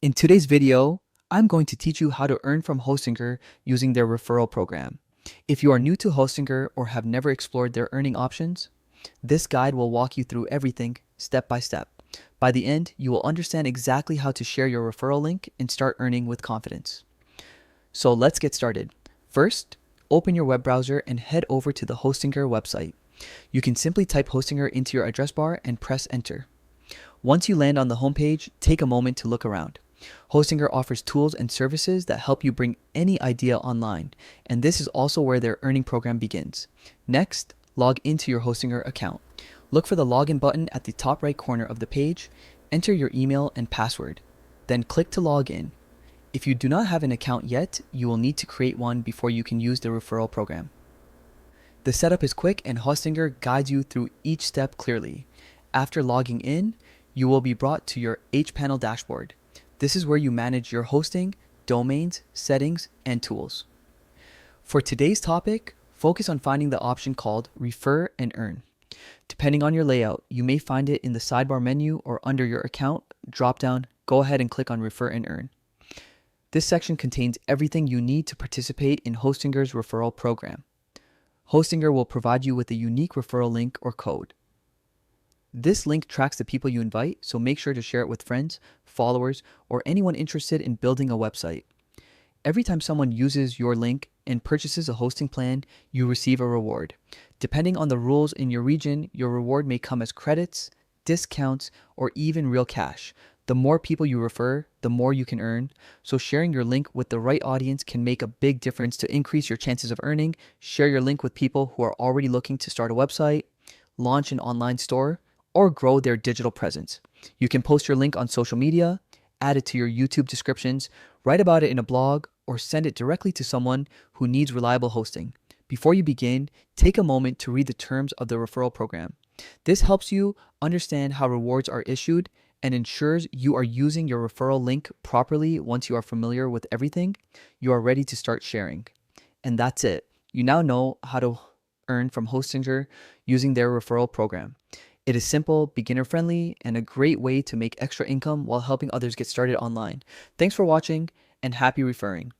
In today's video, I'm going to teach you how to earn from Hostinger using their referral program. If you are new to Hostinger or have never explored their earning options, this guide will walk you through everything step by step. By the end, you will understand exactly how to share your referral link and start earning with confidence. So let's get started. First, open your web browser and head over to the Hostinger website. You can simply type Hostinger into your address bar and press enter. Once you land on the homepage, take a moment to look around. Hostinger offers tools and services that help you bring any idea online, and this is also where their earning program begins. Next, log into your Hostinger account. Look for the login button at the top right corner of the page, enter your email and password, then click to log in. If you do not have an account yet, you will need to create one before you can use the referral program. The setup is quick and Hostinger guides you through each step clearly. After logging in, you will be brought to your hPanel dashboard. This is where you manage your hosting, domains, settings, and tools. For today's topic, focus on finding the option called Refer and Earn. Depending on your layout, you may find it in the sidebar menu or under your account dropdown. Go ahead and click on Refer and Earn. This section contains everything you need to participate in Hostinger's referral program. Hostinger will provide you with a unique referral link or code. This link tracks the people you invite, so make sure to share it with friends, followers, or anyone interested in building a website. Every time someone uses your link and purchases a hosting plan, you receive a reward. Depending on the rules in your region, your reward may come as credits, discounts, or even real cash. The more people you refer, the more you can earn. So sharing your link with the right audience can make a big difference to increase your chances of earning. Share your link with people who are already looking to start a website, launch an online store, or grow their digital presence. You can post your link on social media, add it to your YouTube descriptions, write about it in a blog, or send it directly to someone who needs reliable hosting. Before you begin, take a moment to read the terms of the referral program. This helps you understand how rewards are issued and ensures you are using your referral link properly. Once you are familiar with everything, you are ready to start sharing. And that's it. You now know how to earn from Hostinger using their referral program. It is simple, beginner-friendly, and a great way to make extra income while helping others get started online. Thanks for watching, and happy referring.